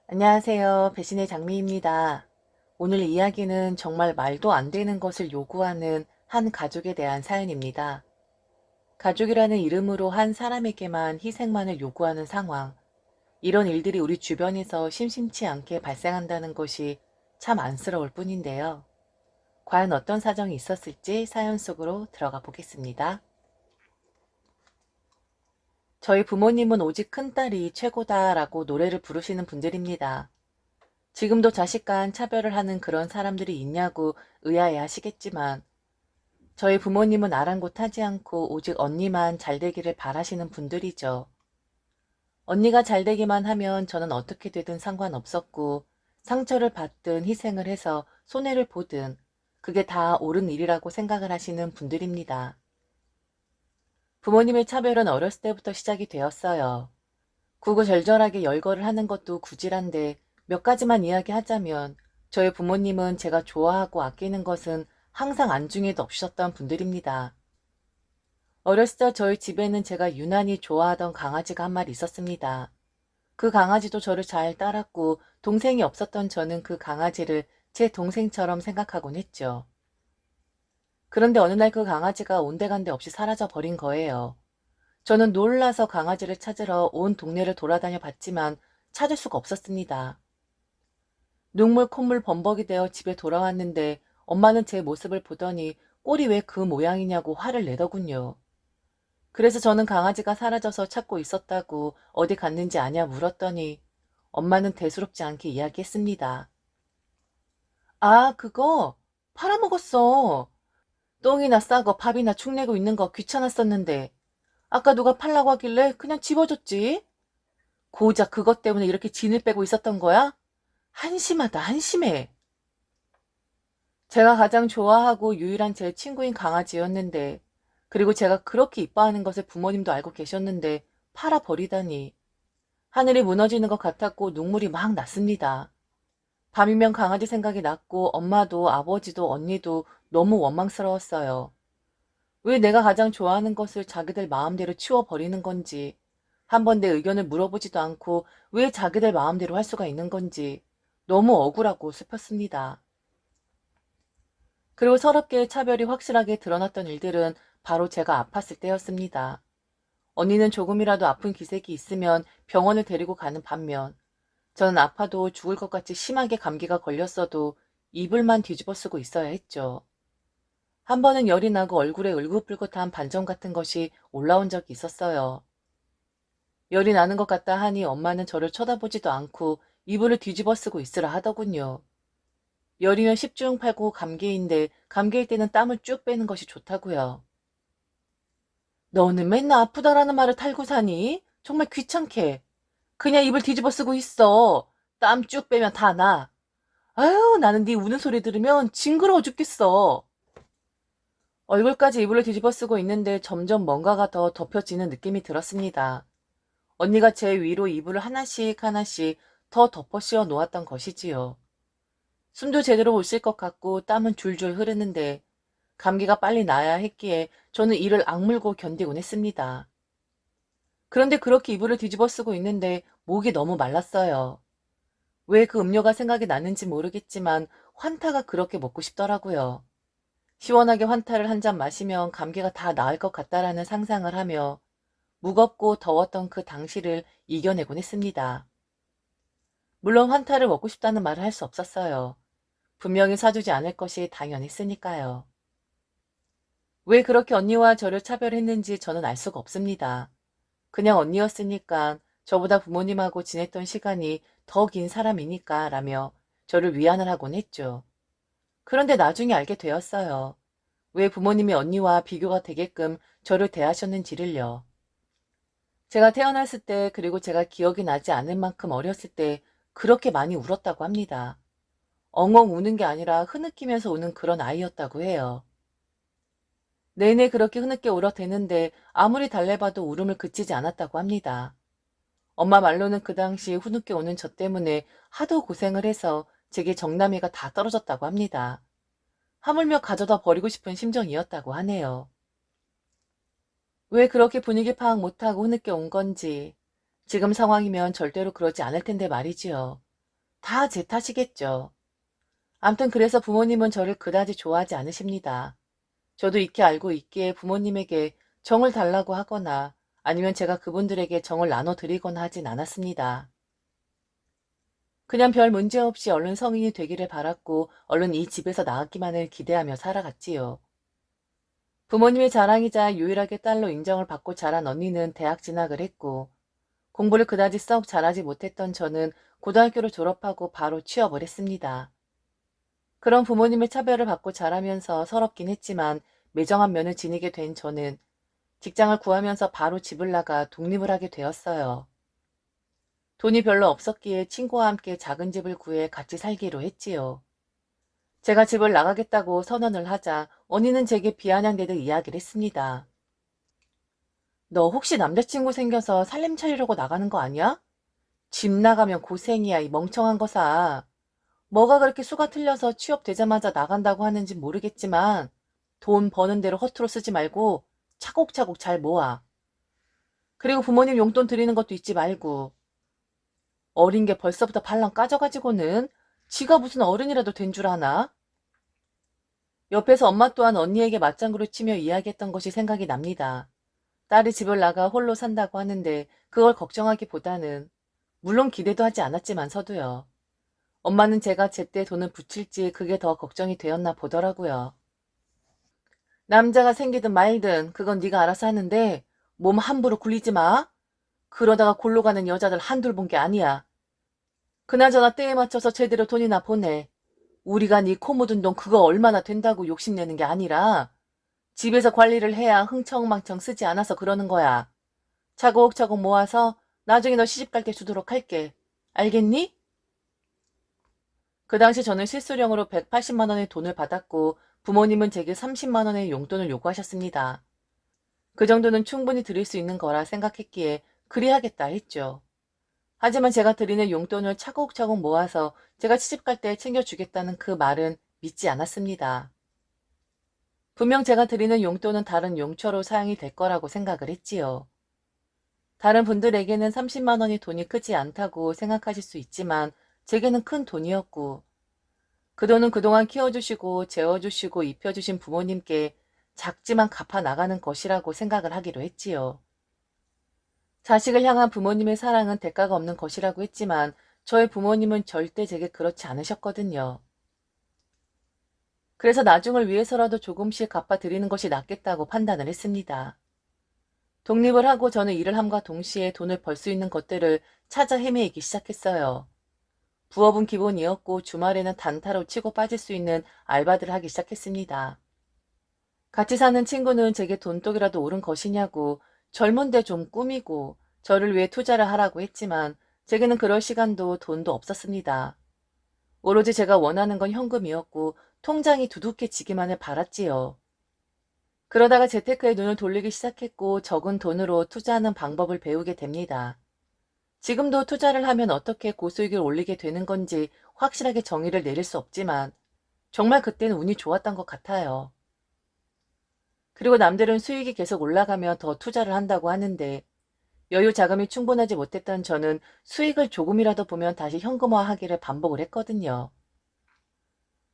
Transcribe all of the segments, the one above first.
안녕하세요. 배신의 장미입니다. 오늘 이야기는 정말 말도 안 되는 것을 요구하는 한 가족에 대한 사연입니다. 가족이라는 이름으로 한 사람에게만 희생만을 요구하는 상황. 이런 일들이 우리 주변에서 심심치 않게 발생한다는 것이 참 안쓰러울 뿐인데요. 과연 어떤 사정이 있었을지 사연 속으로 들어가 보겠습니다. 저희 부모님은 오직 큰딸이 최고다라고 노래를 부르시는 분들입니다. 지금도 자식 간 차별을 하는 그런 사람들이 있냐고 의아해 하시겠지만 저희 부모님은 아랑곳하지 않고 오직 언니만 잘 되기를 바라시는 분들이죠. 언니가 잘 되기만 하면 저는 어떻게 되든 상관없었고 상처를 받든 희생을 해서 손해를 보든 그게 다 옳은 일이라고 생각을 하시는 분들입니다. 부모님의 차별은 어렸을 때부터 시작이 되었어요. 구구절절하게 열거를 하는 것도 구질한데 몇 가지만 이야기하자면 저희 부모님은 제가 좋아하고 아끼는 것은 항상 안중에도 없으셨던 분들입니다. 어렸을 때 저희 집에는 제가 유난히 좋아하던 강아지가 한 마리 있었습니다. 그 강아지도 저를 잘 따랐고 동생이 없었던 저는 그 강아지를 제 동생처럼 생각하곤 했죠. 그런데 어느 날 그 강아지가 온데간데 없이 사라져 버린 거예요. 저는 놀라서 강아지를 찾으러 온 동네를 돌아다녀 봤지만 찾을 수가 없었습니다. 눈물 콧물 범벅이 되어 집에 돌아왔는데 엄마는 제 모습을 보더니 꼴이 왜 그 모양이냐고 화를 내더군요. 그래서 저는 강아지가 사라져서 찾고 있었다고 어디 갔는지 아냐 물었더니 엄마는 대수롭지 않게 이야기했습니다. 아, 그거 팔아먹었어. 똥이나 싸고 밥이나 축내고 있는 거 귀찮았었는데 아까 누가 팔라고 하길래 그냥 집어줬지. 고작 그것 때문에 이렇게 진을 빼고 있었던 거야? 한심하다, 한심해. 제가 가장 좋아하고 유일한 제 친구인 강아지였는데, 그리고 제가 그렇게 이뻐하는 것을 부모님도 알고 계셨는데, 팔아버리다니. 하늘이 무너지는 것 같았고 눈물이 막 났습니다. 밤이면 강아지 생각이 났고, 엄마도 아버지도 언니도 너무 원망스러웠어요. 왜 내가 가장 좋아하는 것을 자기들 마음대로 치워버리는 건지, 한 번 내 의견을 물어보지도 않고 왜 자기들 마음대로 할 수가 있는 건지, 너무 억울하고 슬펐습니다. 그리고 서럽게 차별이 확실하게 드러났던 일들은 바로 제가 아팠을 때였습니다. 언니는 조금이라도 아픈 기색이 있으면 병원을 데리고 가는 반면 저는 아파도 죽을 것 같이 심하게 감기가 걸렸어도 이불만 뒤집어 쓰고 있어야 했죠. 한 번은 열이 나고 얼굴에 울긋불긋한 반점 같은 것이 올라온 적이 있었어요. 열이 나는 것 같다 하니 엄마는 저를 쳐다보지도 않고 이불을 뒤집어 쓰고 있으라 하더군요. 열이면 10중 8구 감기인데 감기일 때는 땀을 쭉 빼는 것이 좋다고요. 너는 맨날 아프다라는 말을 탈고 사니? 정말 귀찮게. 그냥 입을 뒤집어 쓰고 있어. 땀 쭉 빼면 다 나. 아유, 나는 네 우는 소리 들으면 징그러워 죽겠어. 얼굴까지 이불을 뒤집어 쓰고 있는데 점점 뭔가가 더 덮여지는 느낌이 들었습니다. 언니가 제 위로 이불을 하나씩 하나씩 더 덮어 씌워 놓았던 것이지요. 숨도 제대로 못 쉴 것 같고 땀은 줄줄 흐르는데 감기가 빨리 나아야 했기에 저는 이를 악물고 견디곤 했습니다. 그런데 그렇게 이불을 뒤집어 쓰고 있는데 목이 너무 말랐어요. 왜 그 음료가 생각이 나는지 모르겠지만 환타가 그렇게 먹고 싶더라고요. 시원하게 환타를 한 잔 마시면 감기가 다 나을 것 같다라는 상상을 하며 무겁고 더웠던 그 당시를 이겨내곤 했습니다. 물론 환타를 먹고 싶다는 말을 할 수 없었어요. 분명히 사주지 않을 것이 당연했으니까요. 왜 그렇게 언니와 저를 차별했는지 저는 알 수가 없습니다. 그냥 언니였으니까 저보다 부모님하고 지냈던 시간이 더 긴 사람이니까 라며 저를 위안을 하곤 했죠. 그런데 나중에 알게 되었어요. 왜 부모님이 언니와 비교가 되게끔 저를 대하셨는지를요. 제가 태어났을 때 그리고 제가 기억이 나지 않을 만큼 어렸을 때 그렇게 많이 울었다고 합니다. 엉엉 우는 게 아니라 흐느끼면서 우는 그런 아이였다고 해요. 내내 그렇게 흐느껴 울어대는데 아무리 달래봐도 울음을 그치지 않았다고 합니다. 엄마 말로는 그 당시 흐느껴 오는 저 때문에 하도 고생을 해서 제게 정남이가 다 떨어졌다고 합니다. 하물며 가져다 버리고 싶은 심정이었다고 하네요. 왜 그렇게 분위기 파악 못하고 흐느껴 온 건지 지금 상황이면 절대로 그러지 않을 텐데 말이지요. 다 제 탓이겠죠. 암튼 그래서 부모님은 저를 그다지 좋아하지 않으십니다. 저도 익히 알고 있기에 부모님에게 정을 달라고 하거나 아니면 제가 그분들에게 정을 나눠드리거나 하진 않았습니다. 그냥 별 문제 없이 얼른 성인이 되기를 바랐고 얼른 이 집에서 나왔기만을 기대하며 살아갔지요. 부모님의 자랑이자 유일하게 딸로 인정을 받고 자란 언니는 대학 진학을 했고 공부를 그다지 썩 잘하지 못했던 저는 고등학교를 졸업하고 바로 취업을 했습니다. 그런 부모님의 차별을 받고 자라면서 서럽긴 했지만 매정한 면을 지니게 된 저는 직장을 구하면서 바로 집을 나가 독립을 하게 되었어요. 돈이 별로 없었기에 친구와 함께 작은 집을 구해 같이 살기로 했지요. 제가 집을 나가겠다고 선언을 하자 언니는 제게 비아냥대듯 이야기를 했습니다. 너 혹시 남자친구 생겨서 살림 차리려고 나가는 거 아니야? 집 나가면 고생이야, 이 멍청한 거사. 뭐가 그렇게 수가 틀려서 취업되자마자 나간다고 하는지 모르겠지만 돈 버는 대로 허투루 쓰지 말고 차곡차곡 잘 모아. 그리고 부모님 용돈 드리는 것도 잊지 말고. 어린 게 벌써부터 발랑 까져가지고는 지가 무슨 어른이라도 된 줄 아나? 옆에서 엄마 또한 언니에게 맞장구를 치며 이야기했던 것이 생각이 납니다. 딸이 집을 나가 홀로 산다고 하는데 그걸 걱정하기보다는 물론 기대도 하지 않았지만서도요. 엄마는 제가 제때 돈을 붙일지 그게 더 걱정이 되었나 보더라고요. 남자가 생기든 말든 그건 네가 알아서 하는데 몸 함부로 굴리지 마. 그러다가 골로 가는 여자들 한둘 본 게 아니야. 그나저나 때에 맞춰서 제대로 돈이나 보내. 우리가 네 코 묻은 돈 그거 얼마나 된다고 욕심내는 게 아니라 집에서 관리를 해야 흥청망청 쓰지 않아서 그러는 거야. 차곡차곡 모아서 나중에 너 시집 갈 때 주도록 할게. 알겠니? 그 당시 저는 실수령으로 180만 원의 돈을 받았고 부모님은 제게 30만 원의 용돈을 요구하셨습니다. 그 정도는 충분히 드릴 수 있는 거라 생각했기에 그리하겠다 했죠. 하지만 제가 드리는 용돈을 차곡차곡 모아서 제가 시집갈 때 챙겨주겠다는 그 말은 믿지 않았습니다. 분명 제가 드리는 용돈은 다른 용처로 사용이 될 거라고 생각을 했지요. 다른 분들에게는 30만 원이 돈이 크지 않다고 생각하실 수 있지만 제게는 큰 돈이었고 그 돈은 그동안 키워주시고 재워주시고 입혀주신 부모님께 작지만 갚아 나가는 것이라고 생각을 하기로 했지요. 자식을 향한 부모님의 사랑은 대가가 없는 것이라고 했지만 저의 부모님은 절대 제게 그렇지 않으셨거든요. 그래서 나중을 위해서라도 조금씩 갚아드리는 것이 낫겠다고 판단을 했습니다. 독립을 하고 저는 일을 함과 동시에 돈을 벌 수 있는 것들을 찾아 헤매이기 시작했어요. 부업은 기본이었고 주말에는 단타로 치고 빠질 수 있는 알바들을 하기 시작했습니다. 같이 사는 친구는 제게 돈독이라도 오른 것이냐고 젊은데 좀 꾸미고 저를 위해 투자를 하라고 했지만 제게는 그럴 시간도 돈도 없었습니다. 오로지 제가 원하는 건 현금이었고 통장이 두둑해지기만을 바랐지요. 그러다가 재테크에 눈을 돌리기 시작했고 적은 돈으로 투자하는 방법을 배우게 됩니다. 지금도 투자를 하면 어떻게 고수익을 올리게 되는 건지 확실하게 정의를 내릴 수 없지만 정말 그때는 운이 좋았던 것 같아요. 그리고 남들은 수익이 계속 올라가며 더 투자를 한다고 하는데 여유 자금이 충분하지 못했던 저는 수익을 조금이라도 보면 다시 현금화하기를 반복을 했거든요.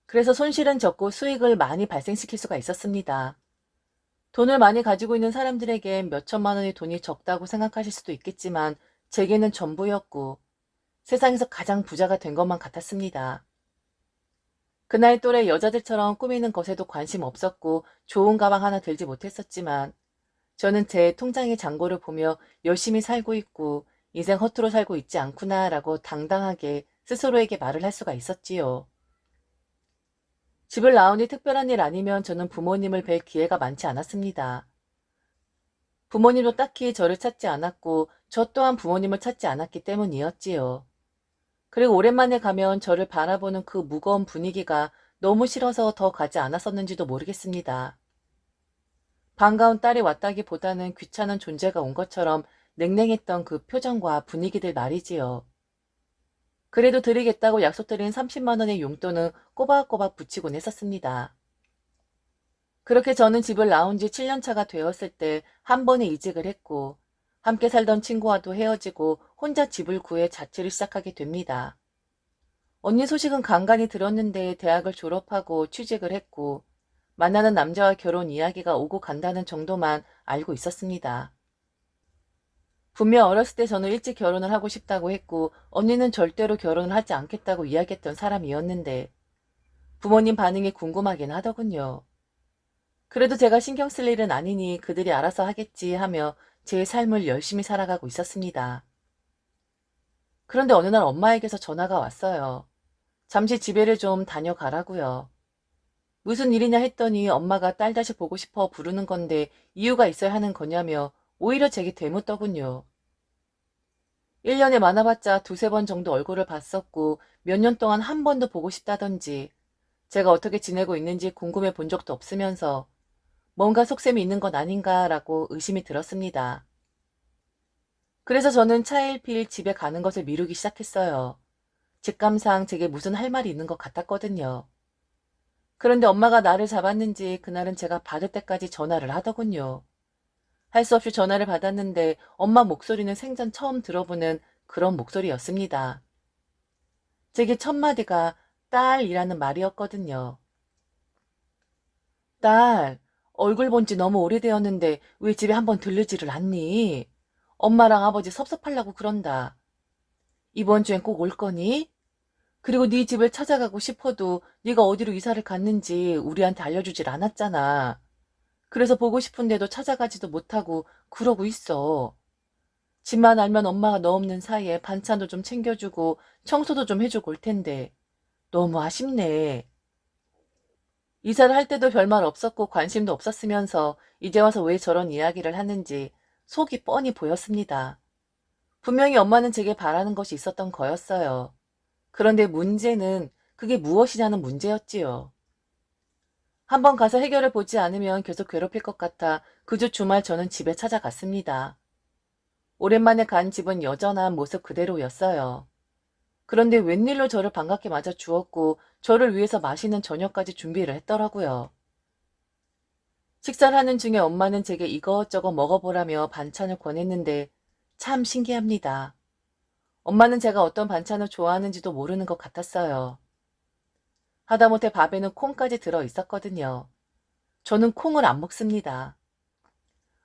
그래서 손실은 적고 수익을 많이 발생시킬 수가 있었습니다. 돈을 많이 가지고 있는 사람들에겐 몇 천만 원의 돈이 적다고 생각하실 수도 있겠지만 제게는 전부였고 세상에서 가장 부자가 된 것만 같았습니다. 그 나이 또래 여자들처럼 꾸미는 것에도 관심 없었고 좋은 가방 하나 들지 못했었지만 저는 제 통장의 잔고를 보며 열심히 살고 있고 인생 허투루 살고 있지 않구나라고 당당하게 스스로에게 말을 할 수가 있었지요. 집을 나오니 특별한 일 아니면 저는 부모님을 뵐 기회가 많지 않았습니다. 부모님도 딱히 저를 찾지 않았고 저 또한 부모님을 찾지 않았기 때문이었지요. 그리고 오랜만에 가면 저를 바라보는 그 무거운 분위기가 너무 싫어서 더 가지 않았었는지도 모르겠습니다. 반가운 딸이 왔다기보다는 귀찮은 존재가 온 것처럼 냉랭했던 그 표정과 분위기들 말이지요. 그래도 드리겠다고 약속드린 30만 원의 용돈은 꼬박꼬박 붙이곤 했었습니다. 그렇게 저는 집을 나온 지 7년 차가 되었을 때 한 번에 이직을 했고 함께 살던 친구와도 헤어지고 혼자 집을 구해 자취를 시작하게 됩니다. 언니 소식은 간간히 들었는데 대학을 졸업하고 취직을 했고 만나는 남자와 결혼 이야기가 오고 간다는 정도만 알고 있었습니다. 분명 어렸을 때 저는 일찍 결혼을 하고 싶다고 했고 언니는 절대로 결혼을 하지 않겠다고 이야기했던 사람이었는데 부모님 반응이 궁금하긴 하더군요. 그래도 제가 신경 쓸 일은 아니니 그들이 알아서 하겠지 하며 제 삶을 열심히 살아가고 있었습니다. 그런데 어느 날 엄마에게서 전화가 왔어요. 잠시 집에를 좀 다녀가라고요. 무슨 일이냐 했더니 엄마가 딸 다시 보고 싶어 부르는 건데 이유가 있어야 하는 거냐며 오히려 제게 되묻더군요. 1년에 많아봤자 두세 번 정도 얼굴을 봤었고 몇 년 동안 한 번도 보고 싶다던지 제가 어떻게 지내고 있는지 궁금해 본 적도 없으면서 뭔가 속셈이 있는 것 아닌가라고 의심이 들었습니다. 그래서 저는 차일피일 집에 가는 것을 미루기 시작했어요. 직감상 제게 무슨 할 말이 있는 것 같았거든요. 그런데 엄마가 나를 잡았는지 그날은 제가 받을 때까지 전화를 하더군요. 할 수 없이 전화를 받았는데 엄마 목소리는 생전 처음 들어보는 그런 목소리였습니다. 제게 첫 마디가 딸이라는 말이었거든요. 딸, 얼굴 본지 너무 오래되었는데 왜 집에 한번 들르지를 않니? 엄마랑 아버지 섭섭하려고 그런다. 이번 주엔 꼭 올 거니? 그리고 네 집을 찾아가고 싶어도 네가 어디로 이사를 갔는지 우리한테 알려주질 않았잖아. 그래서 보고 싶은데도 찾아가지도 못하고 그러고 있어. 집만 알면 엄마가 너 없는 사이에 반찬도 좀 챙겨주고 청소도 좀 해주고 올 텐데 너무 아쉽네. 이사를 할 때도 별말 없었고 관심도 없었으면서 이제 와서 왜 저런 이야기를 하는지 속이 뻔히 보였습니다. 분명히 엄마는 제게 바라는 것이 있었던 거였어요. 그런데 문제는 그게 무엇이냐는 문제였지요. 한번 가서 해결을 보지 않으면 계속 괴롭힐 것 같아 그 주 주말 저는 집에 찾아갔습니다. 오랜만에 간 집은 여전한 모습 그대로였어요. 그런데 웬일로 저를 반갑게 맞아 주었고 저를 위해서 맛있는 저녁까지 준비를 했더라고요. 식사를 하는 중에 엄마는 제게 이것저것 먹어보라며 반찬을 권했는데 참 신기합니다. 엄마는 제가 어떤 반찬을 좋아하는지도 모르는 것 같았어요. 하다못해 밥에는 콩까지 들어 있었거든요. 저는 콩을 안 먹습니다.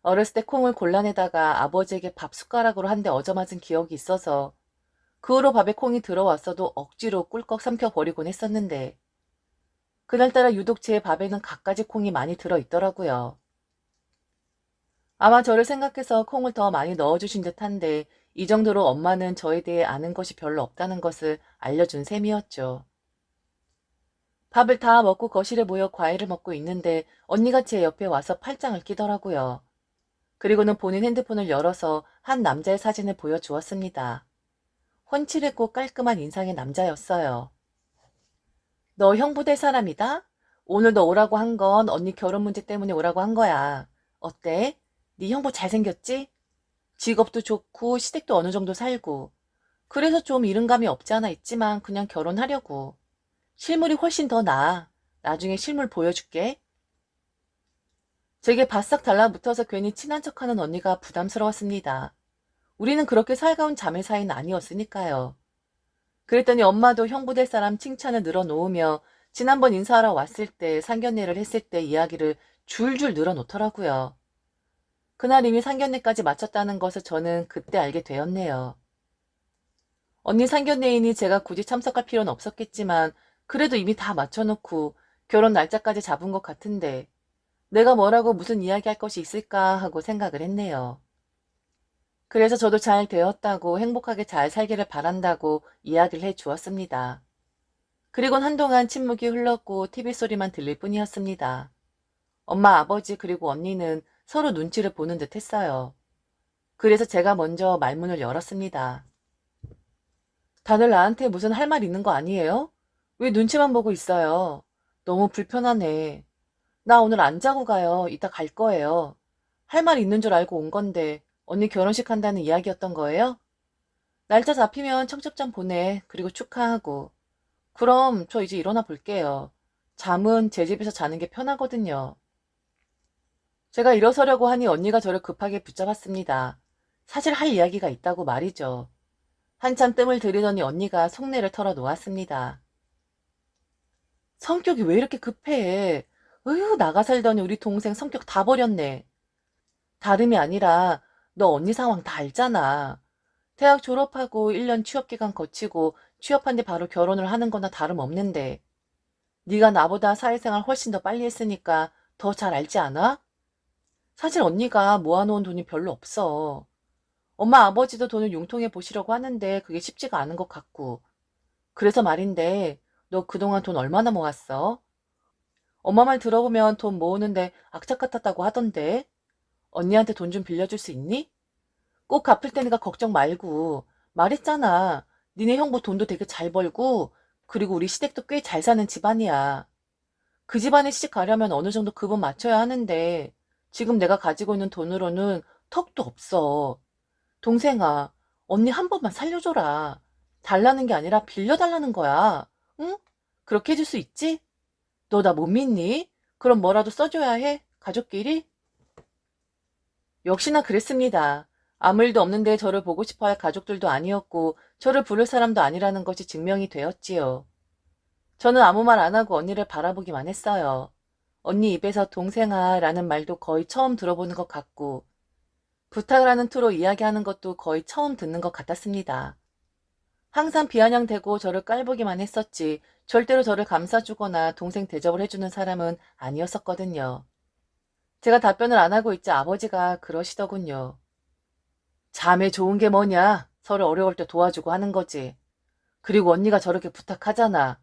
어렸을 때 콩을 골라내다가 아버지에게 밥 숟가락으로 한 대 얻어맞은 기억이 있어서 그 후로 밥에 콩이 들어왔어도 억지로 꿀꺽 삼켜버리곤 했었는데 그날따라 유독 제 밥에는 갖가지 콩이 많이 들어있더라고요. 아마 저를 생각해서 콩을 더 많이 넣어주신 듯한데 이 정도로 엄마는 저에 대해 아는 것이 별로 없다는 것을 알려준 셈이었죠. 밥을 다 먹고 거실에 모여 과일을 먹고 있는데 언니가 제 옆에 와서 팔짱을 끼더라고요. 그리고는 본인 핸드폰을 열어서 한 남자의 사진을 보여주었습니다. 훤칠했고 깔끔한 인상의 남자였어요. 너 형부 될 사람이다? 오늘 너 오라고 한 건 언니 결혼 문제 때문에 오라고 한 거야. 어때? 네 형부 잘생겼지? 직업도 좋고 시댁도 어느 정도 살고. 그래서 좀 이른감이 없지 않아 있지만 그냥 결혼하려고. 실물이 훨씬 더 나아. 나중에 실물 보여줄게. 제게 바싹 달라붙어서 괜히 친한 척하는 언니가 부담스러웠습니다. 우리는 그렇게 살가운 자매 사이는 아니었으니까요. 그랬더니 엄마도 형부 될 사람 칭찬을 늘어놓으며 지난번 인사하러 왔을 때 상견례를 했을 때 이야기를 줄줄 늘어놓더라고요. 그날 이미 상견례까지 마쳤다는 것을 저는 그때 알게 되었네요. 언니 상견례이니 제가 굳이 참석할 필요는 없었겠지만 그래도 이미 다 맞춰놓고 결혼 날짜까지 잡은 것 같은데 내가 뭐라고 무슨 이야기할 것이 있을까 하고 생각을 했네요. 그래서 저도 잘 되었다고 행복하게 잘 살기를 바란다고 이야기를 해 주었습니다. 그리곤 한동안 침묵이 흘렀고 TV 소리만 들릴 뿐이었습니다. 엄마, 아버지 그리고 언니는 서로 눈치를 보는 듯 했어요. 그래서 제가 먼저 말문을 열었습니다. 다들 나한테 무슨 할 말 있는 거 아니에요? 왜 눈치만 보고 있어요? 너무 불편하네. 나 오늘 안 자고 가요. 이따 갈 거예요. 할 말 있는 줄 알고 온 건데 언니 결혼식 한다는 이야기였던 거예요? 날짜 잡히면 청첩장 보내. 그리고 축하하고. 그럼 저 이제 일어나 볼게요. 잠은 제 집에서 자는 게 편하거든요. 제가 일어서려고 하니 언니가 저를 급하게 붙잡았습니다. 사실 할 이야기가 있다고 말이죠. 한참 뜸을 들이더니 언니가 속내를 털어놓았습니다. 성격이 왜 이렇게 급해? 으휴, 나가 살더니 우리 동생 성격 다 버렸네. 다름이 아니라 너 언니 상황 다 알잖아. 대학 졸업하고 1년 취업기간 거치고 취업한 뒤 바로 결혼을 하는 거나 다름없는데 네가 나보다 사회생활 훨씬 더 빨리 했으니까 더 잘 알지 않아? 사실 언니가 모아놓은 돈이 별로 없어. 엄마 아버지도 돈을 융통해 보시려고 하는데 그게 쉽지가 않은 것 같고. 그래서 말인데 너 그동안 돈 얼마나 모았어? 엄마 말 들어보면 돈 모으는데 악착 같았다고 하던데. 언니한테 돈 좀 빌려줄 수 있니? 꼭 갚을 테니까 걱정 말고. 말했잖아. 니네 형부 돈도 되게 잘 벌고 그리고 우리 시댁도 꽤 잘 사는 집안이야. 그 집안에 시집 가려면 어느 정도 급은 맞춰야 하는데 지금 내가 가지고 있는 돈으로는 턱도 없어. 동생아, 언니 한 번만 살려줘라. 달라는 게 아니라 빌려달라는 거야. 응? 그렇게 해줄 수 있지? 너 나 못 믿니? 그럼 뭐라도 써줘야 해? 가족끼리? 역시나 그랬습니다. 아무 일도 없는데 저를 보고 싶어 할 가족들도 아니었고 저를 부를 사람도 아니라는 것이 증명이 되었지요. 저는 아무 말 안 하고 언니를 바라보기만 했어요. 언니 입에서 동생아 라는 말도 거의 처음 들어보는 것 같고 부탁을 하는 투로 이야기하는 것도 거의 처음 듣는 것 같았습니다. 항상 비아냥대고 저를 깔보기만 했었지 절대로 저를 감싸주거나 동생 대접을 해주는 사람은 아니었었거든요. 제가 답변을 안 하고 있자 아버지가 그러시더군요. 자매 좋은 게 뭐냐? 서로 어려울 때 도와주고 하는 거지. 그리고 언니가 저렇게 부탁하잖아.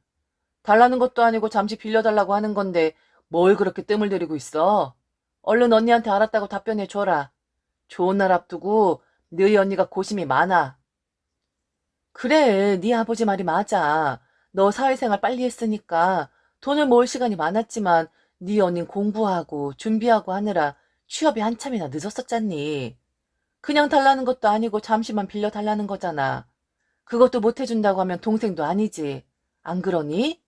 달라는 것도 아니고 잠시 빌려달라고 하는 건데 뭘 그렇게 뜸을 들이고 있어? 얼른 언니한테 알았다고 답변해 줘라. 좋은 날 앞두고 너희 언니가 고심이 많아. 그래, 네 아버지 말이 맞아. 너 사회생활 빨리 했으니까 돈을 모을 시간이 많았지만 네 언닌 공부하고 준비하고 하느라 취업이 한참이나 늦었었잖니. 그냥 달라는 것도 아니고 잠시만 빌려달라는 거잖아. 그것도 못 해준다고 하면 동생도 아니지. 안 그러니?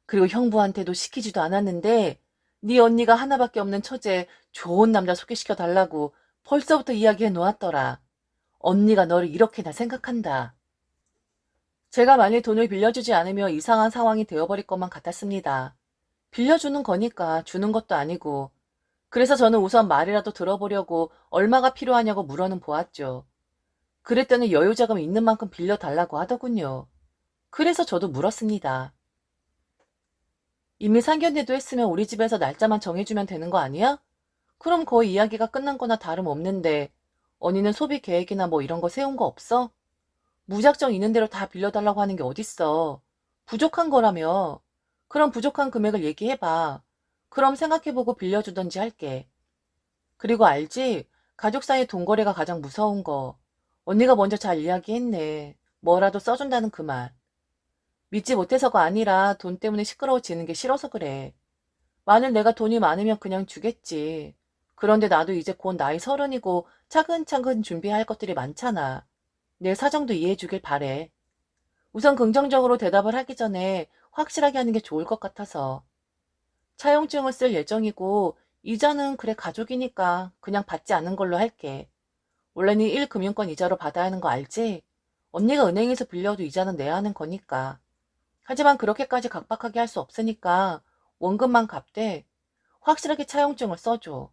그리고 형부한테도 시키지도 않았는데 네 언니가 하나밖에 없는 처제 좋은 남자 소개시켜 달라고 벌써부터 이야기해 놓았더라. 언니가 너를 이렇게나 생각한다. 제가 만일 돈을 빌려주지 않으면 이상한 상황이 되어버릴 것만 같았습니다. 빌려주는 거니까 주는 것도 아니고. 그래서 저는 우선 말이라도 들어보려고 얼마가 필요하냐고 물어는 보았죠. 그랬더니 여유자금 있는 만큼 빌려달라고 하더군요. 그래서 저도 물었습니다. 이미 상견례도 했으면 우리 집에서 날짜만 정해주면 되는 거 아니야? 그럼 거의 이야기가 끝난 거나 다름없는데 언니는 소비 계획이나 뭐 이런 거 세운 거 없어? 무작정 있는 대로 다 빌려달라고 하는 게 어딨어. 부족한 거라며. 그럼 부족한 금액을 얘기해봐. 그럼 생각해보고 빌려주던지 할게. 그리고 알지? 가족 사이 돈거래가 가장 무서운 거. 언니가 먼저 잘 이야기했네. 뭐라도 써준다는 그 말. 믿지 못해서가 아니라 돈 때문에 시끄러워지는 게 싫어서 그래. 만일 내가 돈이 많으면 그냥 주겠지. 그런데 나도 이제 곧 나이 30이고 차근차근 준비할 것들이 많잖아. 내 사정도 이해해 주길 바래. 우선 긍정적으로 대답을 하기 전에 확실하게 하는 게 좋을 것 같아서. 차용증을 쓸 예정이고 이자는 그래 가족이니까 그냥 받지 않는 걸로 할게. 원래는 1금융권 이자로 받아야 하는 거 알지? 언니가 은행에서 빌려도 이자는 내야 하는 거니까. 하지만 그렇게까지 각박하게 할 수 없으니까 원금만 갚되 확실하게 차용증을 써줘.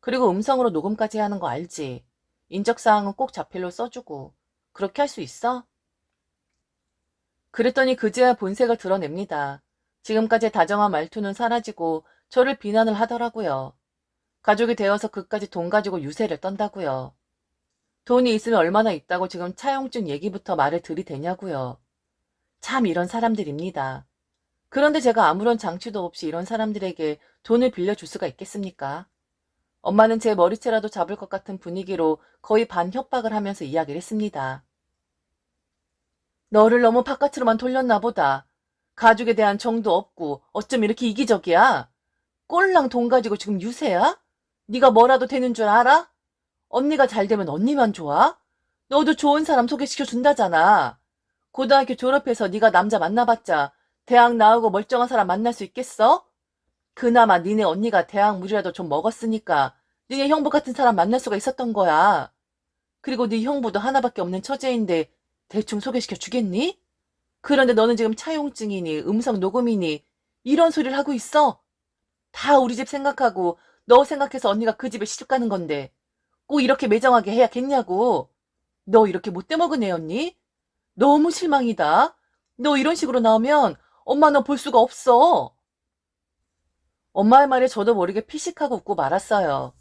그리고 음성으로 녹음까지 해야 하는 거 알지? 인적사항은 꼭 자필로 써주고. 그렇게 할 수 있어? 그랬더니 그제야 본색을 드러냅니다. 지금까지 다정한 말투는 사라지고 저를 비난을 하더라고요. 가족이 되어서 그까지 돈 가지고 유세를 떤다고요. 돈이 있으면 얼마나 있다고 지금 차용증 얘기부터 말을 들이대냐고요. 참 이런 사람들입니다. 그런데 제가 아무런 장치도 없이 이런 사람들에게 돈을 빌려줄 수가 있겠습니까? 엄마는 제 머리채라도 잡을 것 같은 분위기로 거의 반협박을 하면서 이야기를 했습니다. 너를 너무 바깥으로만 돌렸나 보다. 가족에 대한 정도 없고 어쩜 이렇게 이기적이야? 꼴랑 돈 가지고 지금 유세야? 네가 뭐라도 되는 줄 알아? 언니가 잘 되면 언니만 좋아? 너도 좋은 사람 소개시켜 준다잖아. 고등학교 졸업해서 네가 남자 만나봤자 대학 나오고 멀쩡한 사람 만날 수 있겠어? 그나마 니네 언니가 대학 물이라도 좀 먹었으니까 니네 형부 같은 사람 만날 수가 있었던 거야. 그리고 네 형부도 하나밖에 없는 처제인데 대충 소개시켜 주겠니? 그런데 너는 지금 차용증이니 음성 녹음이니 이런 소리를 하고 있어? 다 우리 집 생각하고 너 생각해서 언니가 그 집에 시집 가는 건데 꼭 이렇게 매정하게 해야겠냐고. 너 이렇게 못돼 먹은 애였니? 너무 실망이다. 너 이런 식으로 나오면 엄마 너 볼 수가 없어. 엄마의 말에 저도 모르게 피식하고 웃고 말았어요.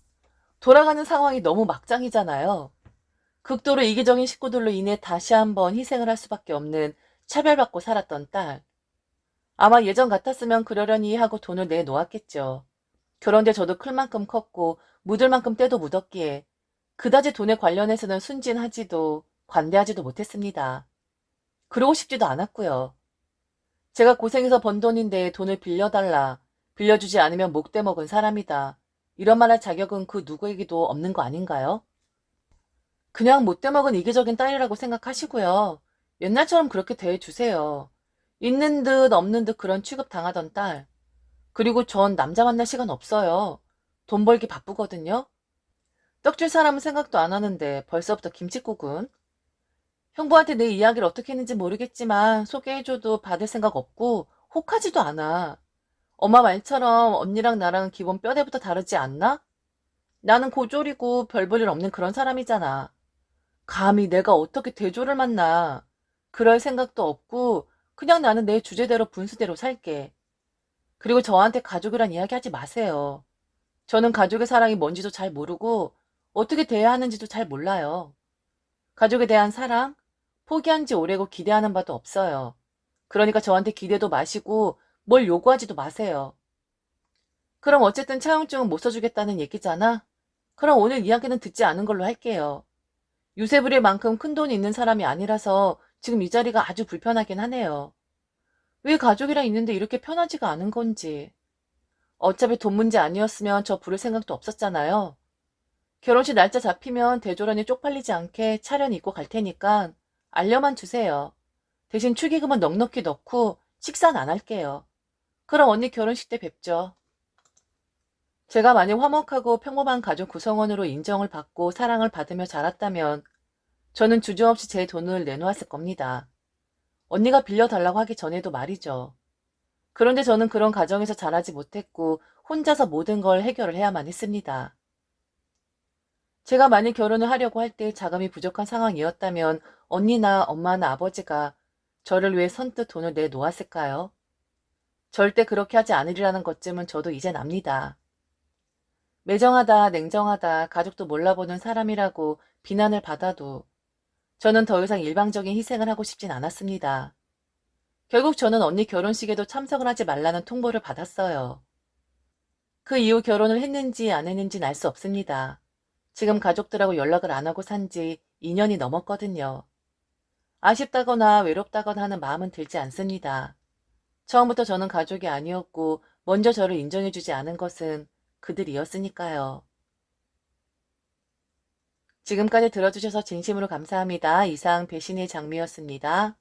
돌아가는 상황이 너무 막장이잖아요. 극도로 이기적인 식구들로 인해 다시 한번 희생을 할 수밖에 없는 차별받고 살았던 딸. 아마 예전 같았으면 그러려니 하고 돈을 내놓았겠죠. 그런데 저도 클 만큼 컸고 묻을 만큼 때도 묻었기에 그다지 돈에 관련해서는 순진하지도 관대하지도 못했습니다. 그러고 싶지도 않았고요. 제가 고생해서 번 돈인데 돈을 빌려달라. 빌려주지 않으면 목대 먹은 사람이다. 이런 말할 자격은 그 누구에게도 없는 거 아닌가요? 그냥 못돼 먹은 이기적인 딸이라고 생각하시고요. 옛날처럼 그렇게 대해주세요. 있는 듯 없는 듯 그런 취급 당하던 딸. 그리고 전 남자 만날 시간 없어요. 돈 벌기 바쁘거든요. 떡 줄 사람은 생각도 안 하는데 벌써부터 김칫국은? 형부한테 내 이야기를 어떻게 했는지 모르겠지만 소개해줘도 받을 생각 없고 혹하지도 않아. 엄마 말처럼 언니랑 나랑은 기본 뼈대부터 다르지 않나? 나는 고졸이고 별 볼 일 없는 그런 사람이잖아. 감히 내가 어떻게 대조를 만나. 그럴 생각도 없고 그냥 나는 내 주제대로 분수대로 살게. 그리고 저한테 가족이란 이야기 하지 마세요. 저는 가족의 사랑이 뭔지도 잘 모르고 어떻게 대해야 하는지도 잘 몰라요. 가족에 대한 사랑? 포기한 지 오래고 기대하는 바도 없어요. 그러니까 저한테 기대도 마시고 뭘 요구하지도 마세요. 그럼 어쨌든 차용증은 못 써주겠다는 얘기잖아? 그럼 오늘 이야기는 듣지 않은 걸로 할게요. 유세 부릴 만큼 큰 돈이 있는 사람이 아니라서 지금 이 자리가 아주 불편하긴 하네요. 왜 가족이랑 있는데 이렇게 편하지가 않은 건지. 어차피 돈 문제 아니었으면 저 부를 생각도 없었잖아요. 결혼식 날짜 잡히면 대조련이 쪽팔리지 않게 차려니 입고 갈 테니까 알려만 주세요. 대신 축의금은 넉넉히 넣고 식사는 안 할게요. 그럼 언니 결혼식 때 뵙죠. 제가 많이 화목하고 평범한 가족 구성원으로 인정을 받고 사랑을 받으며 자랐다면 저는 주저없이 제 돈을 내놓았을 겁니다. 언니가 빌려달라고 하기 전에도 말이죠. 그런데 저는 그런 가정에서 자라지 못했고 혼자서 모든 걸 해결을 해야만 했습니다. 제가 만일 결혼을 하려고 할 때 자금이 부족한 상황이었다면 언니나 엄마나 아버지가 저를 위해 선뜻 돈을 내놓았을까요? 절대 그렇게 하지 않으리라는 것쯤은 저도 이젠 압니다. 매정하다, 냉정하다, 가족도 몰라보는 사람이라고 비난을 받아도 저는 더 이상 일방적인 희생을 하고 싶진 않았습니다. 결국 저는 언니 결혼식에도 참석을 하지 말라는 통보를 받았어요. 그 이후 결혼을 했는지 안 했는지는 알 수 없습니다. 지금 가족들하고 연락을 안 하고 산지 2년이 넘었거든요. 아쉽다거나 외롭다거나 하는 마음은 들지 않습니다. 처음부터 저는 가족이 아니었고 먼저 저를 인정해주지 않은 것은 그들이었으니까요. 지금까지 들어주셔서 진심으로 감사합니다. 이상 배신의 장미였습니다.